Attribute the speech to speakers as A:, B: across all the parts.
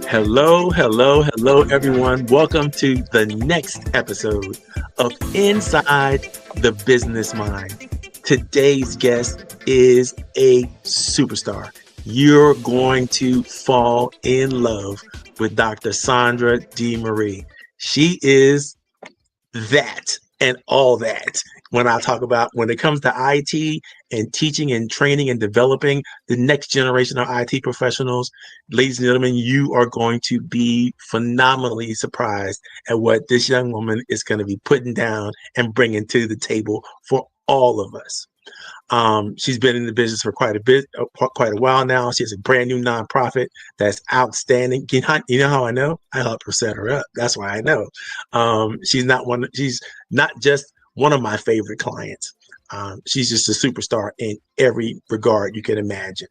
A: Hello, hello, hello, everyone. Welcome to the next episode of Inside the Business Mind. Today's guest is a superstar. You're going to fall in love with Dr. Sandra DeMarie. She is that and all that. When it comes to IT and teaching and training and developing the next generation of IT professionals, ladies and gentlemen, you are going to be phenomenally surprised at what this young woman is going to be putting down and bringing to the table for all of us. She's been in the business for quite a while now. She has a brand new nonprofit that's outstanding. You know how I know? I helped her set her up. That's why I know. She's not just one of my favorite clients. She's just a superstar in every regard you can imagine.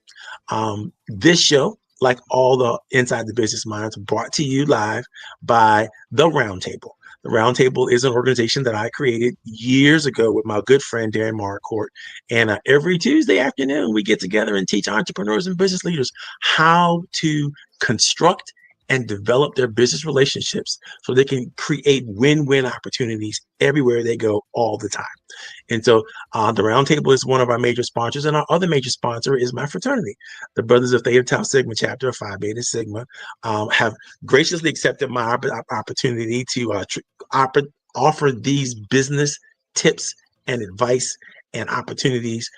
A: This show, like all the Inside the Business Minds, brought to you live by The Roundtable. The Roundtable is an organization that I created years ago with my good friend Darren Marcourt. And every Tuesday afternoon, we get together and teach entrepreneurs and business leaders how to construct and develop their business relationships so they can create win-win opportunities everywhere they go all the time. And so the Roundtable is one of our major sponsors, and our other major sponsor is my fraternity. The Brothers of Theta Tau Sigma chapter of Phi Beta Sigma have graciously accepted my opportunity to offer these business tips and advice and opportunities.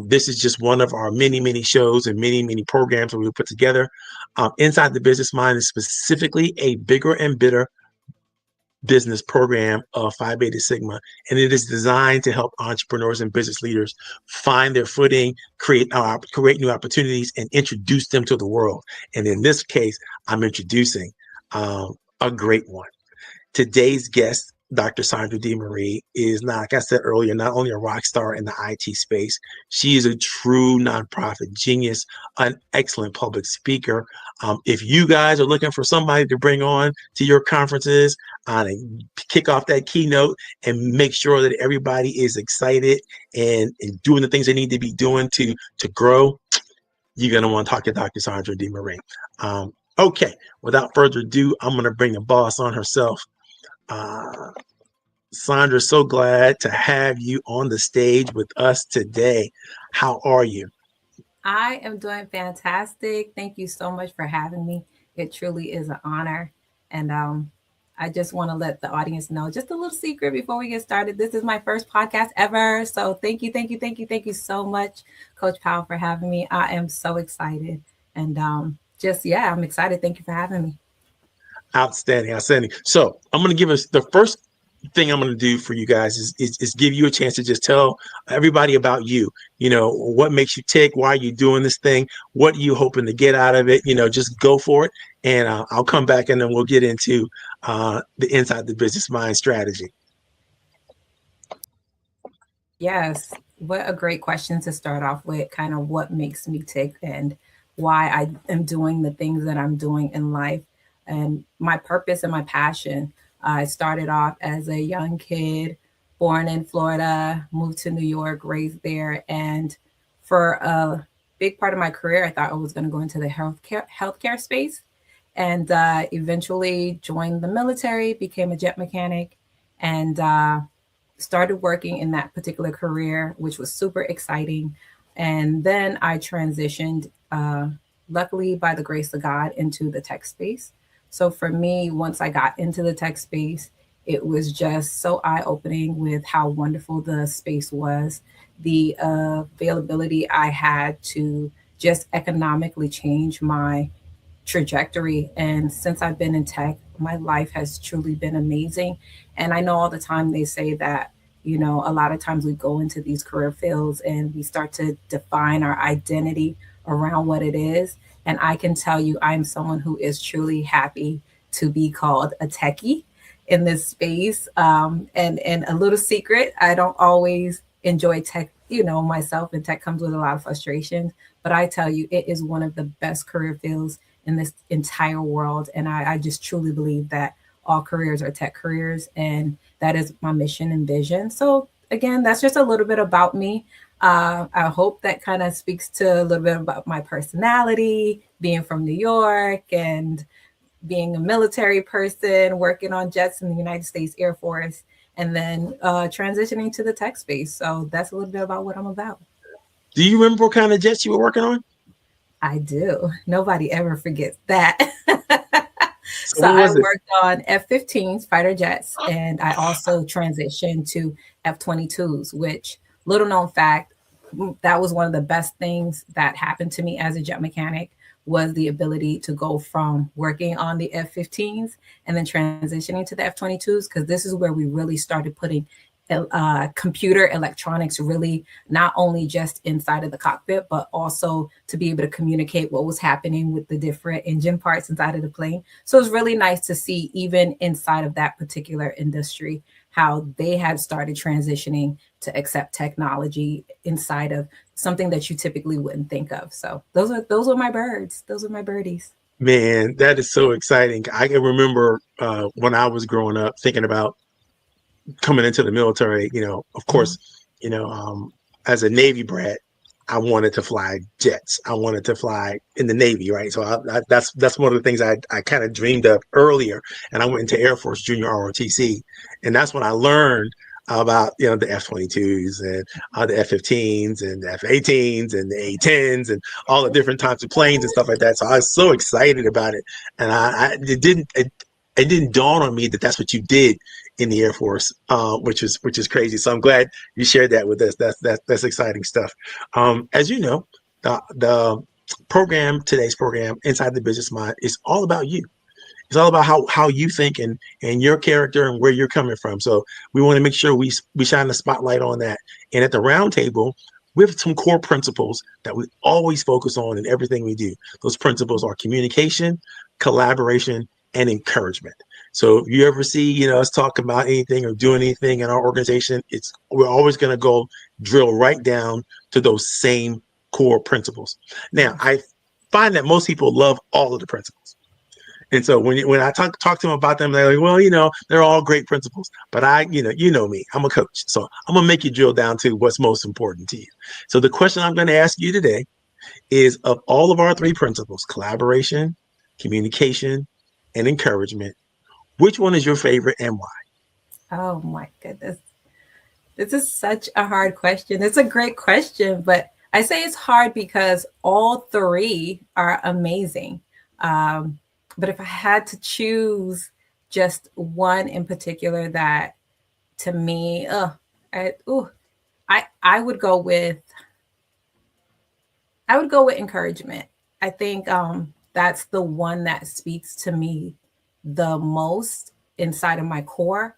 A: This is just one of our many, many shows and many, many programs that we put together. Inside the Business Mind is specifically a bigger and better business program of Phi Beta Sigma, and it is designed to help entrepreneurs and business leaders find their footing, create new opportunities, and introduce them to the world. And in this case, I'm introducing a great one. Today's guest, Dr. Sandra DeMarie, is not, like I said earlier, not only a rock star in the IT space, she is a true nonprofit genius, an excellent public speaker. If you guys are looking for somebody to bring on to your conferences and kick off that keynote and make sure that everybody is excited and doing the things they need to be doing to grow, you're going to want to talk to Dr. Sandra DeMarie. Okay, without further ado, I'm going to bring the boss on herself. Sandra, so glad to have you on the stage with us today. How are you?
B: I am doing fantastic. Thank you so much for having me. It truly is an honor. And I just want to let the audience know just a little secret before we get started. This is my first podcast ever. So thank you so much, Coach Powell, for having me. I am so excited. And I'm excited. Thank you for having me.
A: Outstanding. So I'm going to give us the first thing I'm going to do for you guys is give you a chance to just tell everybody about you. You know, what makes you tick? Why are you doing this thing? What are you hoping to get out of it? You know, just go for it. And I'll come back and then we'll get into the Inside the Business Mind strategy.
B: Yes. What a great question to start off with, kind of what makes me tick and why I am doing the things that I'm doing in life. And my purpose and my passion. I started off as a young kid, born in Florida, moved to New York, raised there. And for a big part of my career, I thought I was going to go into the healthcare space, and eventually joined the military, became a jet mechanic, and started working in that particular career, which was super exciting. And then I transitioned, luckily by the grace of God, into the tech space. So for me, once I got into the tech space, it was just so eye-opening with how wonderful the space was, the availability I had to just economically change my trajectory. And since I've been in tech, my life has truly been amazing. And I know all the time they say that, you know, a lot of times we go into these career fields and we start to define our identity around what it is. And I can tell you, I'm someone who is truly happy to be called a techie in this space. And a little secret, I don't always enjoy tech, you know, myself, and tech comes with a lot of frustrations. But I tell you, it is one of the best career fields in this entire world. And I just truly believe that all careers are tech careers. And that is my mission and vision. So again, that's just a little bit about me. I hope that kind of speaks to a little bit about my personality, being from New York, and being a military person, working on jets in the United States Air Force, and then transitioning to the tech space. So that's a little bit about what I'm about.
A: Do you remember what kind of jets you were working on?
B: I do. Nobody ever forgets that.
A: So
B: So
A: what
B: I
A: was it?
B: worked on F-15s, fighter jets, and I also transitioned to F-22s, which, little known fact, that was one of the best things that happened to me as a jet mechanic, was the ability to go from working on the F-15s and then transitioning to the F-22s, because this is where we really started putting computer electronics really not only just inside of the cockpit, but also to be able to communicate what was happening with the different engine parts inside of the plane. So it's really nice to see, even inside of that particular industry, how they had started transitioning to accept technology inside of something that you typically wouldn't think of. So those are my birds. Those are my birdies.
A: Man, that is so exciting. I can remember when I was growing up thinking about coming into the military, of
B: Mhm.
A: course, as a Navy brat, I wanted to fly jets. I wanted to fly in the Navy, right? So that's one of the things I kind of dreamed of earlier. And I went into Air Force Junior ROTC, and that's when I learned about the F-22s and the F-15s and the F-18s and the A-10s and all the different types of planes and stuff like that. So I was so excited about it, and it didn't dawn on me that that's what you did in the Air Force, which is crazy. So I'm glad you shared that with us. That's exciting stuff. As you know, the today's program, Inside the Business Mind, is all about you. It's all about how you think and your character and where you're coming from. So we want to make sure we shine the spotlight on that. And at the round table, we have some core principles that we always focus on in everything we do. Those principles are communication, collaboration, and encouragement. So if you ever see, us talk about anything or doing anything in our organization, we're always going to go drill right down to those same core principles. Now,
B: Yes.
A: I find that most people love all of the principles. And so when I talk to them about them, they're like, well, they're all great principles. But you know me, I'm a coach. So I'm going to make you drill down to what's most important to you. So the question I'm going to ask you today is, of all of our three principles, collaboration, communication, and encouragement, which one is your favorite and why?
B: Oh my goodness. This is such a hard question. It's a great question, but I say it's hard because all three are amazing. Um, but if I had to choose just one in particular that, to me, I would go with encouragement. I think that's the one that speaks to me the most inside of my core.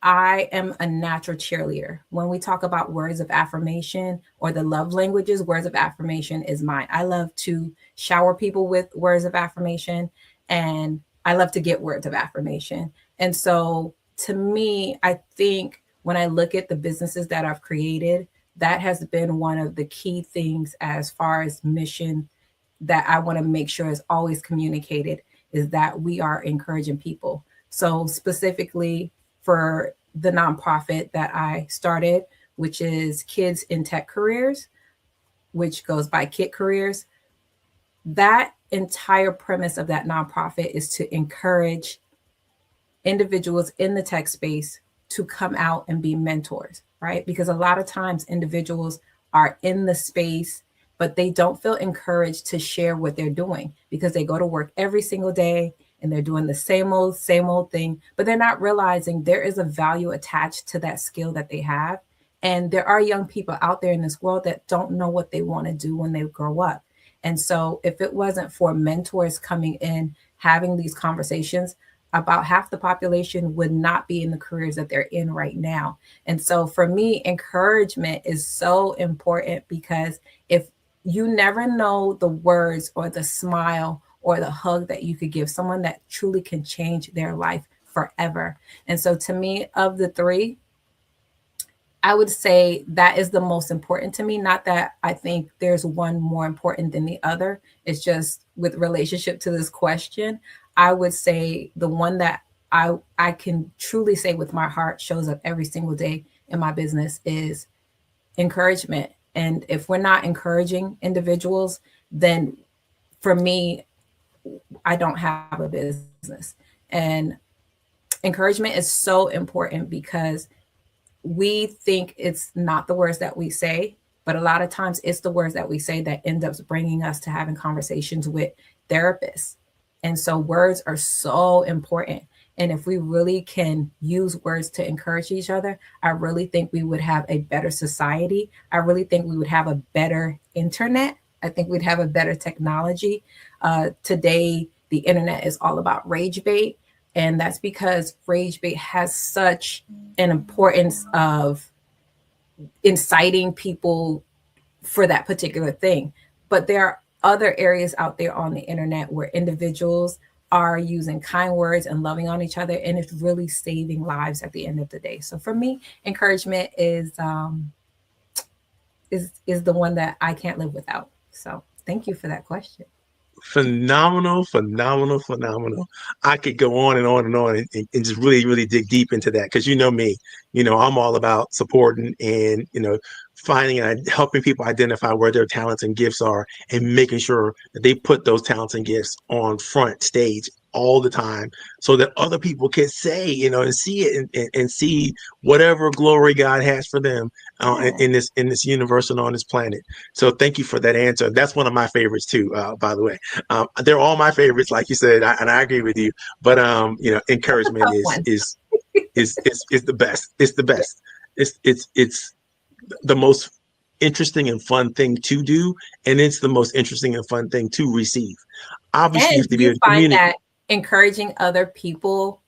B: I am a natural cheerleader. When we talk about words of affirmation or the love languages, words of affirmation is mine. I love to shower people with words of affirmation, and I love to get words of affirmation. And so to me, I think when I look at the businesses that I've created, that has been one of the key things as far as mission that I want to make sure is always communicated, is that we are encouraging people. So specifically for the nonprofit that I started, which is Kids in Tech Careers, which goes by Kid Careers, that entire premise of that nonprofit is to encourage individuals in the tech space to come out and be mentors, right? Because a lot of times individuals are in the space, but they don't feel encouraged to share what they're doing because they go to work every single day and they're doing the same old thing, but they're not realizing there is a value attached to that skill that they have. And there are young people out there in this world that don't know what they want to do when they grow up. And so if it wasn't for mentors coming in, having these conversations, about half the population would not be in the careers that they're in right now. And so for me, encouragement is so important because if you never know the words or the smile or the hug that you could give someone that truly can change their life forever. And so to me, of the three, I would say that is the most important to me. Not that I think there's one more important than the other. It's just with relationship to this question, I would say the one that I can truly say with my heart shows up every single day in my business is encouragement. And if we're not encouraging individuals, then for me, I don't have a business. And encouragement is so important because we think it's not the words that we say, but a lot of times it's the words that we say that end up bringing us to having conversations with therapists. And so words are so important. And if we really can use words to encourage each other, I really think we would have a better society. I really think we would have a better internet. I think we'd have a better technology. Today, the internet is all about rage bait. And that's because rage bait has such an importance of inciting people for that particular thing. But there are other areas out there on the internet where individuals are using kind words and loving on each other, and it's really saving lives at the end of the day. So for me, encouragement is the one that I can't live without. So thank you for that question.
A: Phenomenal. I could go on and on and on and just really, really dig deep into that, because you know me, I'm all about supporting and, finding and helping people identify where their talents and gifts are and making sure that they put those talents and gifts on front stage all the time so that other people can say, and see it and see whatever glory God has for them in this universe and on this planet. So thank you for that answer. That's one of my favorites too, by the way. They're all my favorites, like you said, and I agree with you. But encouragement is the best. It's the best. It's the most interesting and fun thing to do, and it's the most interesting and fun thing to receive. Obviously, you have to be able to communicate.
B: That encouraging other people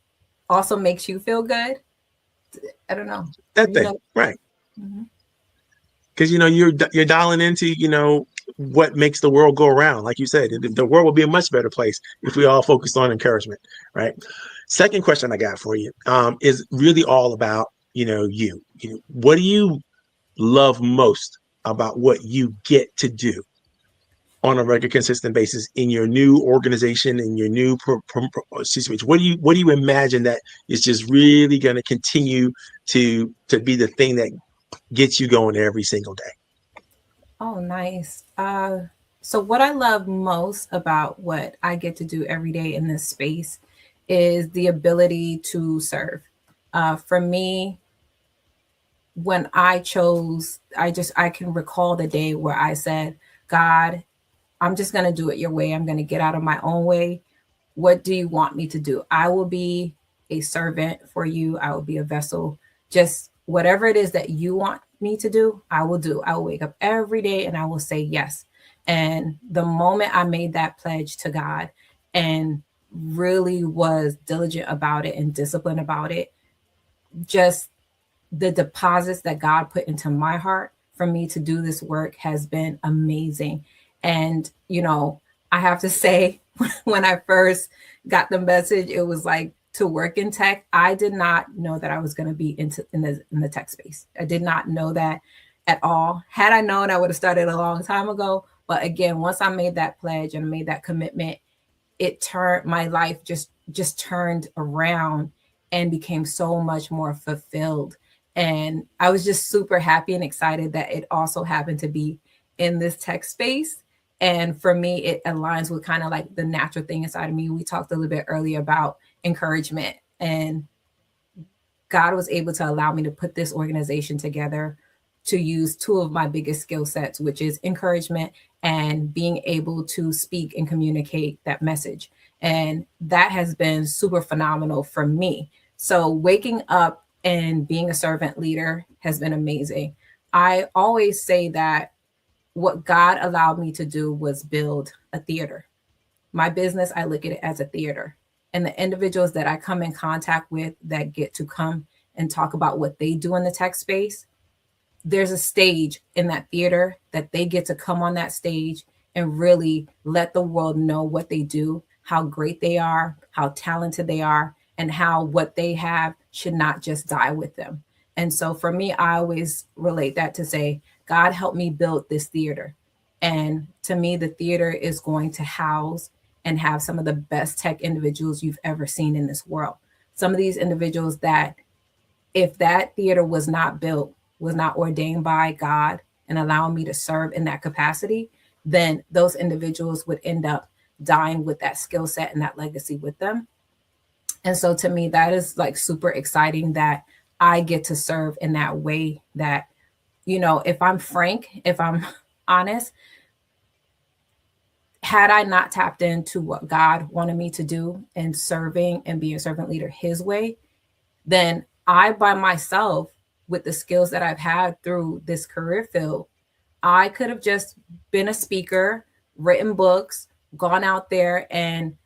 B: also makes you feel good? I don't know.
A: That thing, right? Because you're dialing into what makes the world go around. Like you said, the world will be a much better place if we all focused on encouragement, right? Second question I got for you is really all about you. What do you love most about what you get to do on a regular, consistent basis in your new organization, in your new situation? What do you imagine that is just really going to continue to be the thing that gets you going every single day?
B: Oh, nice. So what I love most about what I get to do every day in this space is the ability to serve. For me, when I chose, I can recall the day where I said, God, I'm just going to do it your way. I'm going to get out of my own way. What do you want me to do? I will be a servant for you. I will be a vessel. Just whatever it is that you want me to do, I will do. I will wake up every day and I will say yes. And the moment I made that pledge to God and really was diligent about it and disciplined about it, just the deposits that God put into my heart for me to do this work has been amazing. And, I have to say, when I first got the message, it was like to work in tech. I did not know that I was going to be in the tech space. I did not know that at all. Had I known, I would have started a long time ago. But again, once I made that pledge and made that commitment, it turned my life just turned around and became so much more fulfilled. And I was just super happy and excited that it also happened to be in this tech space. And for me, it aligns with kind of like the natural thing inside of me. We talked a little bit earlier about encouragement, and God was able to allow me to put this organization together to use two of my biggest skill sets, which is encouragement and being able to speak and communicate that message. And that has been super phenomenal for me. So waking up and being a servant leader has been amazing. I always say that what God allowed me to do was build a theater. My business, I look at it as a theater. And the individuals that I come in contact with that get to come and talk about what they do in the tech space, there's a stage in that theater that they get to come on that stage and really let the world know what they do, how great they are, how talented they are, and how what they have should not just die with them. And so for me, I always relate that to say, God helped me build this theater. And to me, the theater is going to house and have some of the best tech individuals you've ever seen in this world. Some of these individuals that if that theater was not built, was not ordained by God and allowing me to serve in that capacity, then those individuals would end up dying with that skill set and that legacy with them. And so to me, that is like super exciting that I get to serve in that way that, if I'm frank, if I'm honest, had I not tapped into what God wanted me to do and serving and being a servant leader his way, then I by myself, with the skills that I've had through this career field, I could have just been a speaker, written books, gone out there and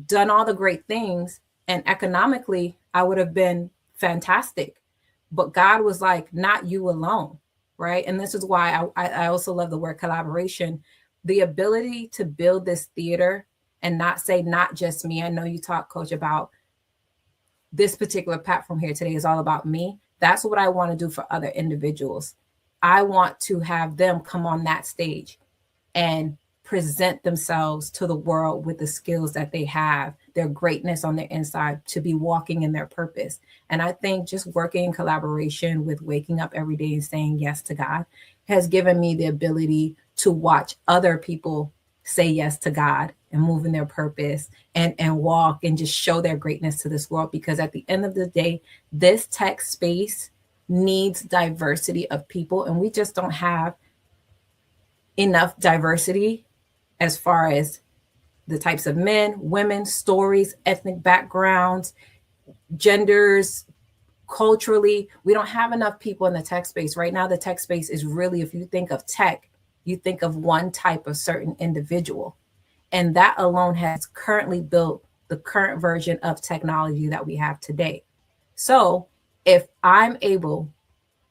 B: done all the great things. And economically, I would have been fantastic. But God was like, not you alone, right? And this is why I also love the word collaboration. The ability to build this theater and not say, not just me. I know you talk, Coach, about this particular platform here today is all about me. That's what I want to do for other individuals. I want to have them come on that stage and present themselves to the world with the skills that they have, their greatness on their inside, to be walking in their purpose. And I think just working in collaboration with waking up every day and saying yes to God has given me the ability to watch other people say yes to God and move in their purpose and walk and just show their greatness to this world. Because at the end of the day, this tech space needs diversity of people, and we just don't have enough diversity as far as the types of men, women, stories, ethnic backgrounds, genders, culturally. We don't have enough people in the tech space. Right now, the tech space is really, if you think of tech, you think of one type of certain individual. And that alone has currently built the current version of technology that we have today. So if I'm able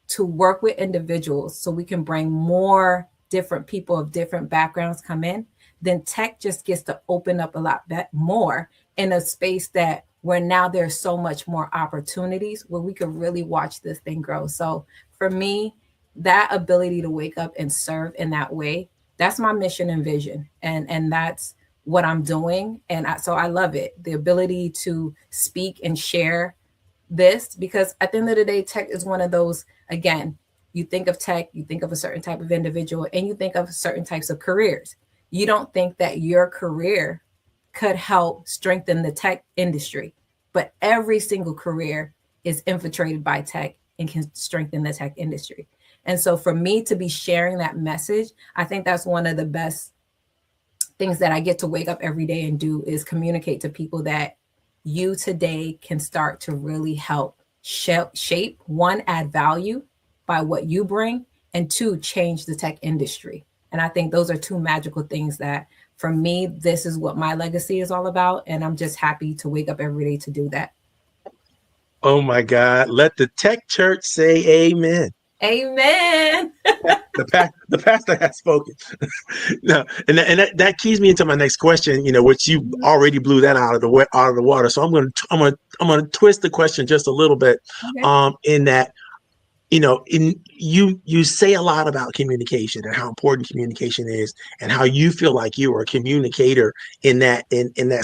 B: to work with individuals so we can bring more different people of different backgrounds come in, then tech just gets to open up a lot more in a space that where now there's so much more opportunities where we could really watch this thing grow. So for me, that ability to wake up and serve in that way, that's my mission and vision. And that's what I'm doing. And so I love it. The ability to speak and share this, because at the end of the day, tech is one of those, again, you think of tech, you think of a certain type of individual, and you think of certain types of careers. You don't think that your career could help strengthen the tech industry, but every single career is infiltrated by tech and can strengthen the tech industry. And so for me to be sharing that message, I think that's one of the best things that I get to wake up every day and do, is communicate to people that you today can start to really help shape, one, add value by what you bring, and two, change the tech industry. And I think those are two magical things that, for me, this is what my legacy is all about. And I'm just happy to wake up every day to do that.
A: Oh my God. Let the tech church say amen.
B: Amen.
A: The pastor has spoken. No, and that keys me into my next question, which you already blew that out of the water. So I'm gonna twist the question just a little bit, okay. In that, you say a lot about communication and how important communication is, and how you feel like you are a communicator in that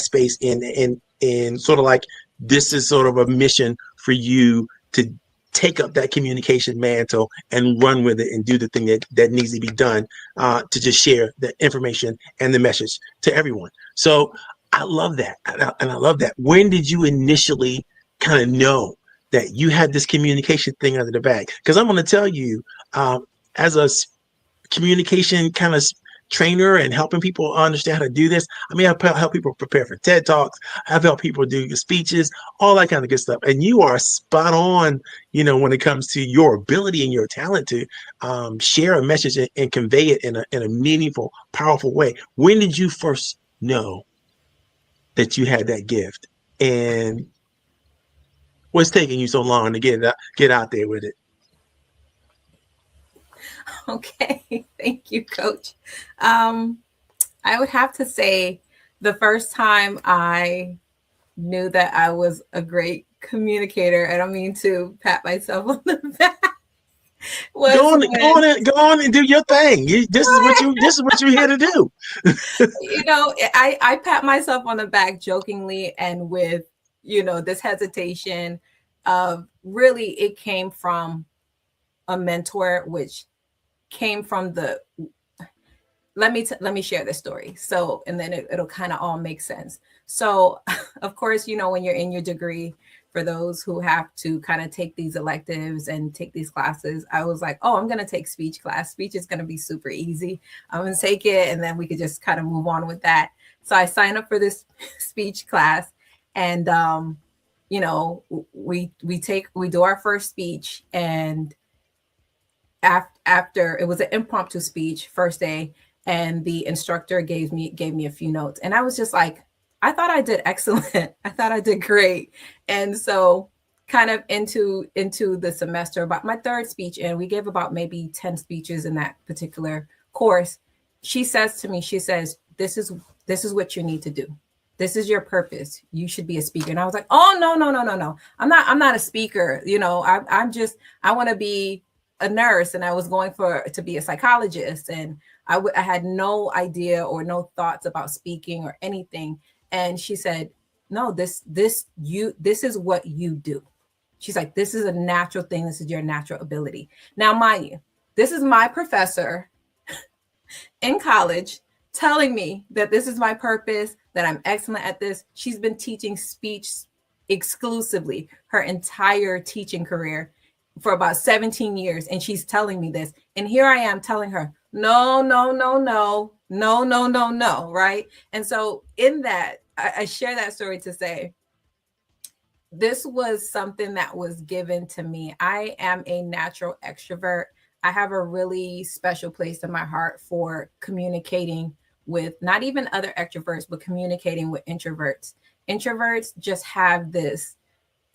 A: space, in sort of like, this is sort of a mission for you to take up that communication mantle and run with it and do the thing that needs to be done, to just share the information and the message to everyone. So I love that. And I love that. When did you initially kind of know that you had this communication thing under the bag? Because I'm going to tell you, as a communication kind of trainer and helping people understand how to do this, I've helped people prepare for TED Talks. I've helped people do meetings, all that kind of good stuff. And you are spot on, when it comes to your ability and your talent to share a message and convey it in a meaningful, powerful way. When did you first know that you had that gift? And what's taking you so long to get out there with it?
B: Okay, thank you, Coach. I would have to say the first time I knew that I was a great communicator, I don't mean to pat myself on the back.
A: Go on and do your thing. This is what you're here to do.
B: I pat myself on the back jokingly and with, this hesitation of, really, it came from a mentor, which came from let me share this story. So, and then it'll kind of all make sense. So, of course, when you're in your degree, for those who have to kind of take these electives and take these classes, I was like, oh, I'm going to take speech class. Speech is going to be super easy. I'm going to take it, and then we could just kind of move on with that. So I signed up for this speech class, and we do our first speech, and after, it was an impromptu speech first day, and the instructor gave me a few notes, and I was just like, I thought I did excellent. I thought I did great. And so kind of into the semester, about my third speech, and we gave about maybe 10 speeches in that particular course. She says to me, this is what you need to do. This is your purpose. You should be a speaker. And I was like, oh, no. I'm not a speaker. I want to be a nurse, and I was going to be a psychologist, and I had no idea or no thoughts about speaking or anything. And she said, no, this is what you do. She's like, this is a natural thing. This is your natural ability. Now, mind you, this is my professor in college telling me that this is my purpose, that I'm excellent at this. She's been teaching speech exclusively her entire teaching career for about 17 years. And she's telling me this. And here I am telling her, no. Right. And so in that, I share that story to say, this was something that was given to me. I am a natural extrovert. I have a really special place in my heart for communicating with not even other extroverts, but communicating with introverts. Introverts just have this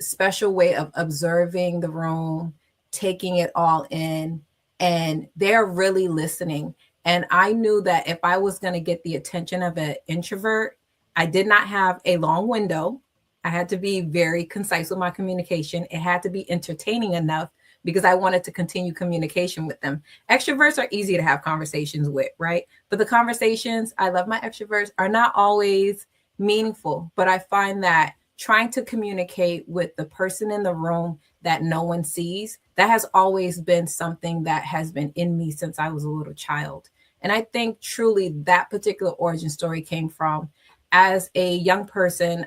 B: special way of observing the room, taking it all in, and they're really listening. And I knew that if I was going to get the attention of an introvert, I did not have a long window. I had to be very concise with my communication. It had to be entertaining enough because I wanted to continue communication with them. Extroverts are easy to have conversations with, right? But the conversations, I love my extroverts, are not always meaningful. But I find that trying to communicate with the person in the room that no one sees, that has always been something that has been in me since I was a little child. And I think truly that particular origin story came from, as a young person,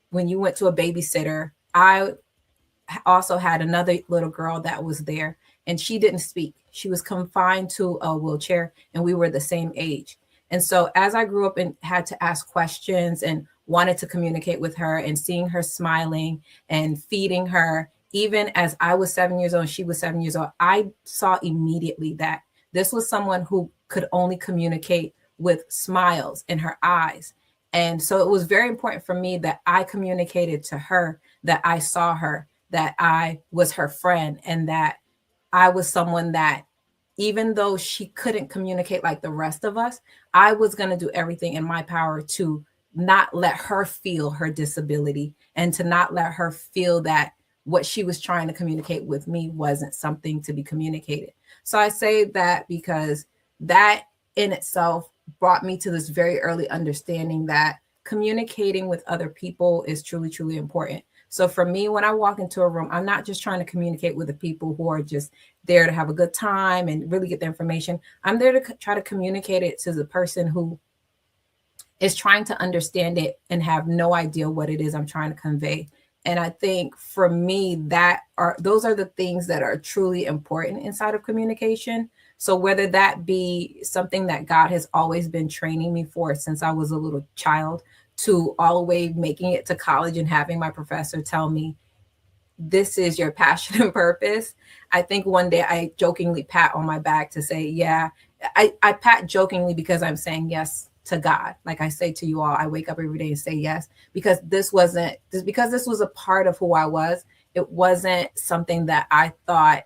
B: when you went to a babysitter, I also had another little girl that was there, and she didn't speak. She was confined to a wheelchair, and we were the same age. And so as I grew up and had to ask questions and wanted to communicate with her, and seeing her smiling and feeding her, even as I was 7 years old and she was 7 years old, I saw immediately that this was someone who could only communicate with smiles in her eyes. And so it was very important for me that I communicated to her that I saw her, that I was her friend, and that I was someone that, even though she couldn't communicate like the rest of us, I was going to do everything in my power to not let her feel her disability, and to not let her feel that what she was trying to communicate with me wasn't something to be communicated. So I say that because that in itself brought me to this very early understanding that communicating with other people is truly, truly important. So for me, when I walk into a room, I'm not just trying to communicate with the people who are just there to have a good time and really get the information. I'm there to try to communicate it to the person who is trying to understand it and have no idea what it is I'm trying to convey. And I think for me, those are the things that are truly important inside of communication. So whether that be something that God has always been training me for since I was a little child, to all the way making it to college and having my professor tell me, this is your passion and purpose. I think one day I jokingly pat on my back to say, yeah, I pat jokingly because I'm saying yes to God. Like I say to you all, I wake up every day and say yes, because this was a part of who I was. It wasn't something that I thought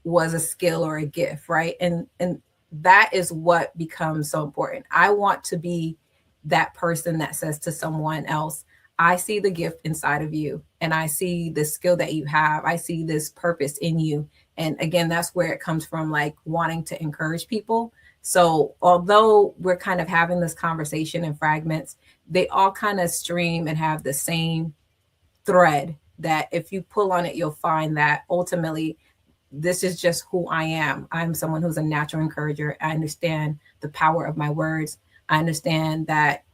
B: was a skill or a gift, right? And that is what becomes so important. I want to be that person that says to someone else, I see the gift inside of you, and I see the skill that you have. I see this purpose in you. And again, that's where it comes from, like wanting to encourage people. So although we're kind of having this conversation in fragments, they all kind of stream and have the same thread, that if you pull on it, you'll find that ultimately this is just who I am. I'm someone who's a natural encourager. I understand the power of my words. I understand that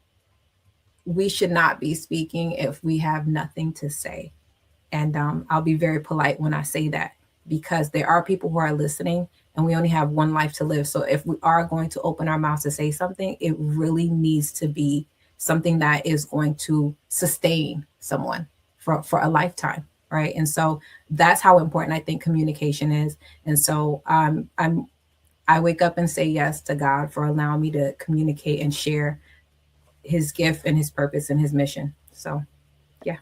B: we should not be speaking if we have nothing to say. And I'll be very polite when I say that, because there are people who are listening and we only have one life to live. So if we are going to open our mouths to say something, it really needs to be something that is going to sustain someone for a lifetime. Right. And so that's how important I think communication is. And so I wake up and say yes to God for allowing me to communicate and share his gift and his purpose and his mission. So, yeah.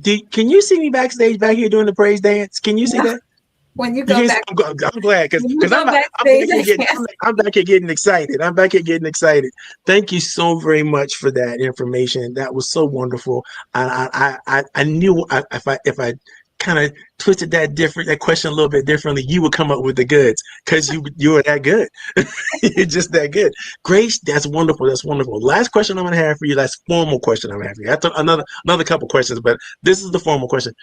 A: Can you see me backstage back here doing the praise dance? Can you see that?
B: When you go back,
A: I'm glad because I'm back here getting excited. I'm back here getting excited. Thank you so very much for that information. That was so wonderful. I knew if I kind of twisted that question a little bit differently, you would come up with the goods because you are that good. You're just that good. Grace, that's wonderful. That's wonderful. Last question I'm gonna have for you. Last formal question I'm gonna have for you. I thought another couple questions, but this is the formal question.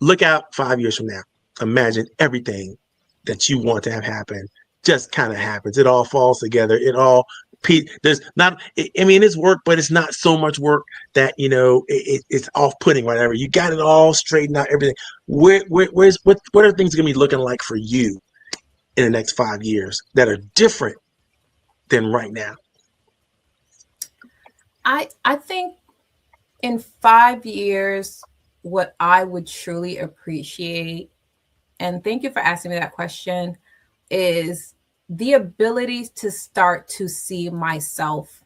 A: Look out 5 years from now. Imagine everything that you want to have happen just kind of happens. It all falls together. There's not, I mean, it's work, but it's not so much work that, it's off-putting, whatever. You got it all straightened out, everything. What are things going to be looking like for you in the next 5 years that are different than right now?
B: I think in 5 years, what I would truly appreciate, and thank you for asking me that question, is the ability to start to see myself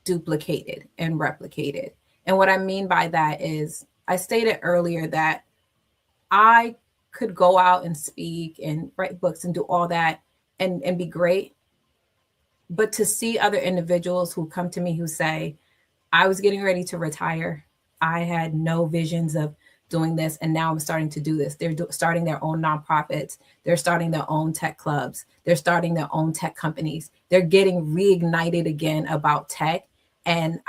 B: duplicated and replicated. And what I mean by that is, I stated earlier that I could go out and speak and write books and do all that and be great. But to see other individuals who come to me who say, I was getting ready to retire. I had no visions of doing this, and now I'm starting to do this. They're starting their own nonprofits. They're starting their own tech clubs. They're starting their own tech companies. They're getting reignited again about tech. And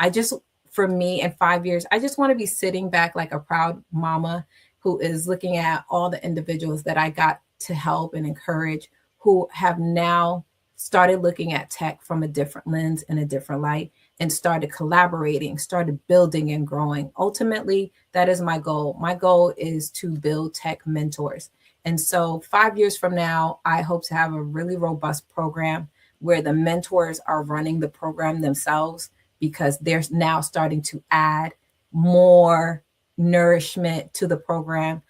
B: for me, in 5 years, I just want to be sitting back like a proud mama who is looking at all the individuals that I got to help and encourage, who have now started looking at tech from a different lens and a different light, and started collaborating, started building and growing. Ultimately, that is my goal. My goal is to build tech mentors. And so 5 years from now, I hope to have a really robust program where the mentors are running the program themselves, because they're now starting to add more nourishment to the program.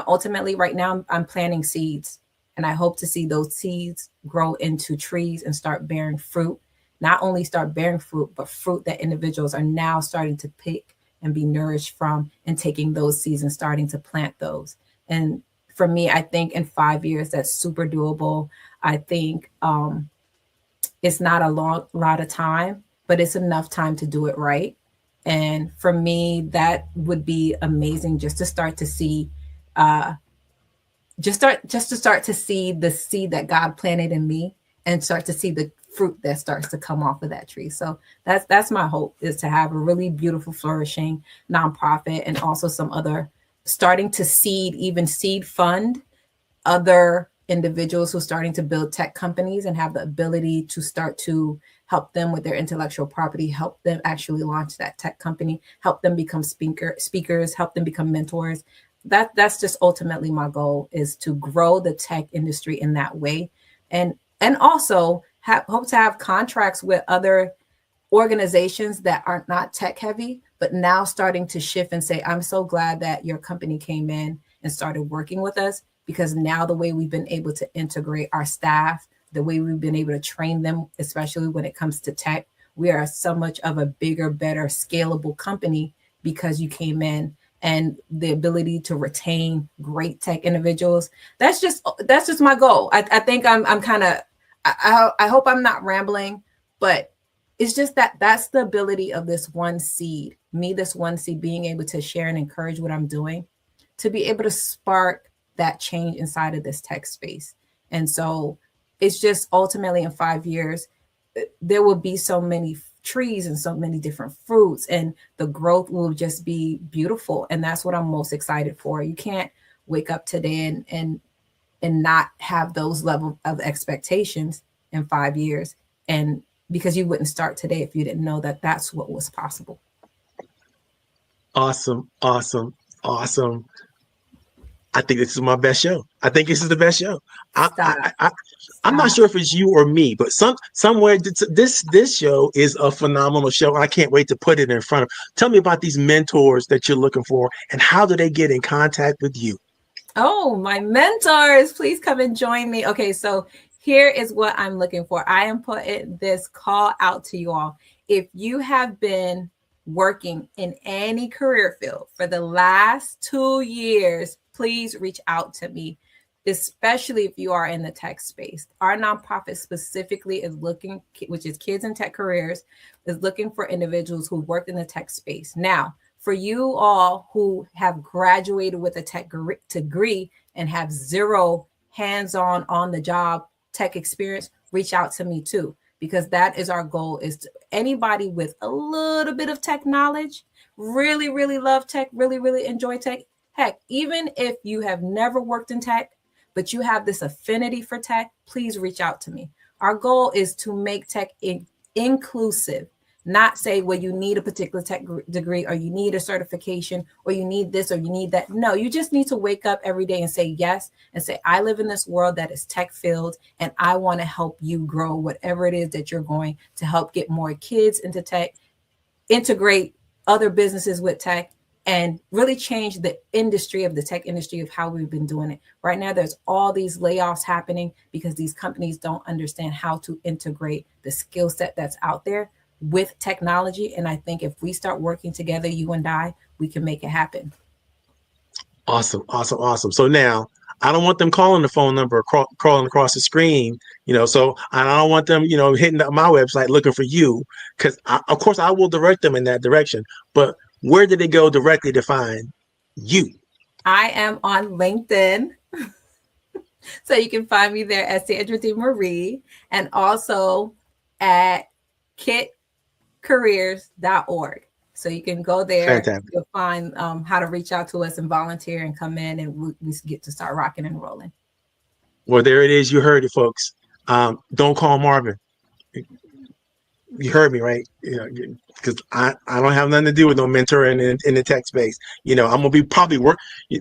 B: Ultimately right now I'm planting seeds, and I hope to see those seeds grow into trees and start bearing fruit. Not only start bearing fruit, but fruit that individuals are now starting to pick and be nourished from, and taking those seeds and starting to plant those. And for me, I think in 5 years, that's super doable. I think it's not a lot of time, but it's enough time to do it right. And for me, that would be amazing, just to start to see, just to start to see the seed that God planted in me, and start to see the fruit that starts to come off of that tree. So that's my hope, is to have a really beautiful, flourishing nonprofit, and also some other, starting to seed fund other individuals who are starting to build tech companies and have the ability to start to help them with their intellectual property, help them actually launch that tech company, help them become speakers, help them become mentors. That's just ultimately my goal, is to grow the tech industry in that way. And also hope to have contracts with other organizations that are not tech heavy, but now starting to shift and say, I'm so glad that your company came in and started working with us, because now the way we've been able to integrate our staff, the way we've been able to train them, especially when it comes to tech, we are so much of a bigger, better, scalable company because you came in. And the ability to retain great tech individuals, that's just my goal. I think I'm kind of, I hope I'm not rambling, but it's just that's the ability of this one seed being able to share and encourage what I'm doing, to be able to spark that change inside of this tech space. And so it's just ultimately in 5 years, there will be so many trees and so many different fruits, and the growth will just be beautiful. And that's what I'm most excited for. You can't wake up today and not have those level of expectations in 5 years. And because you wouldn't start today if you didn't know that that's what was possible.
A: Awesome. I think this is my best show. I think this is the best show. I'm not sure if it's you or me, but somewhere this show is a phenomenal show. I can't wait to put it in front of. Tell me about these mentors that you're looking for, and how do they get in contact with you?
B: Oh, my mentors, please come and join me. Okay, so here is what I'm looking for. I am putting this call out to you all. If you have been working in any career field for the last 2 years, please reach out to me, especially if you are in the tech space. Our nonprofit specifically is looking, which is Kids in Tech Careers, is looking for individuals who work in the tech space. Now, for you all who have graduated with a tech degree and have zero hands-on on the job tech experience, reach out to me too, because that is our goal, is to anybody with a little bit of tech knowledge, really, really love tech, really, really enjoy tech. Heck, even if you have never worked in tech, but you have this affinity for tech, please reach out to me. Our goal is to make tech inclusive, not say, well, you need a particular tech degree, or you need a certification, or you need this, or you need that. No, you just need to wake up every day and say yes, and say, I live in this world that is tech filled, and I want to help you grow whatever it is that you're going to help get more kids into tech, integrate other businesses with tech, and really change the industry of the tech industry of how we've been doing it. Right now, there's all these layoffs happening because these companies don't understand how to integrate the skill set that's out there with technology. And I think if we start working together, you and I, we can make it happen.
A: Awesome. So now, I don't want them calling the phone number, crawling across the screen, so I don't want them, hitting up my website looking for you, because of course I will direct them in that direction. But where did they go directly to find you?
B: I am on LinkedIn. So you can find me there as Sandra DeMarie, and also at kitcareers.org. So you can go there. Fantastic. You'll find how to reach out to us and volunteer and come in, and we get to start rocking and rolling.
A: Well, there it is. You heard it, folks. Don't call Marvin. You heard me, right? Because I don't have nothing to do with no mentoring in the tech space. I'm gonna be probably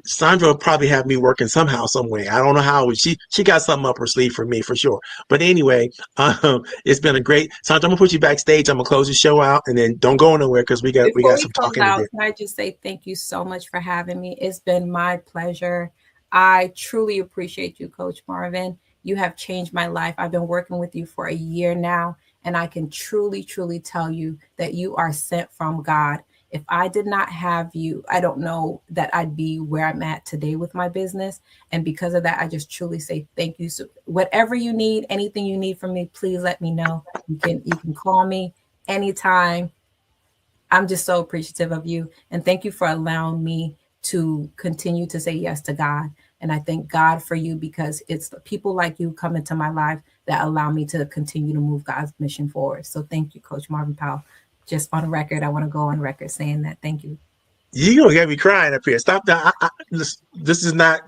A: Sandra will probably have me working somehow, some way. I don't know how. She got something up her sleeve for me for sure. But anyway, it's been a great. Sandra, I'm gonna put you backstage. I'm gonna close the show out, and then don't go nowhere because we got some talking to do.
B: Can I just say thank you so much for having me? It's been my pleasure. I truly appreciate you, Coach Marvin. You have changed my life. I've been working with you for a year now. And I can truly, truly tell you that you are sent from God. If I did not have you, I don't know that I'd be where I'm at today with my business. And because of that, I just truly say thank you. So whatever you need, anything you need from me, please let me know. You can call me anytime. I'm just so appreciative of you. And thank you for allowing me to continue to say yes to God. And I thank God for you, because it's the people like you come into my life that allow me to continue to move God's mission forward. So thank you, Coach Marvin Powell. Just on record, I want to go on record saying that. Thank you.
A: You're going to get me crying up here. Stop that. This is not,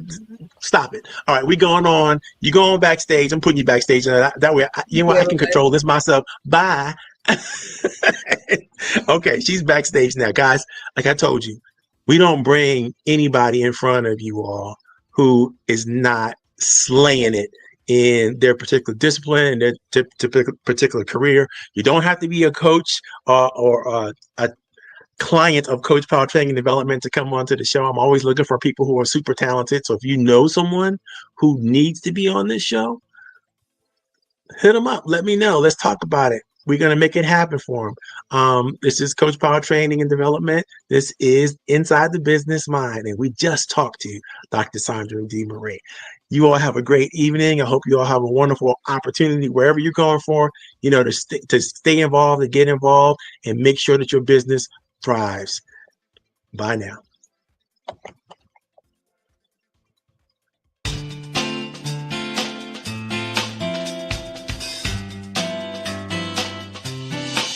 A: stop it. All right, we going on. You go on backstage. I'm putting you backstage. That way, I can control this myself. Bye. Okay, she's backstage now. Guys, like I told you, we don't bring anybody in front of you all who is not slaying it in their particular discipline, in their particular career. You don't have to be a coach or a client of Coach Powell Training and Development to come onto the show. I'm always looking for people who are super talented. So if you know someone who needs to be on this show, hit them up. Let me know. Let's talk about it. We're going to make it happen for them. This is Coach Powell Training and Development. This is Inside the Business Mind. And we just talked to Dr. Sandra DeMarie. You all have a great evening. I hope you all have a wonderful opportunity wherever you're going for, to stay involved and get involved and make sure that your business thrives. Bye now.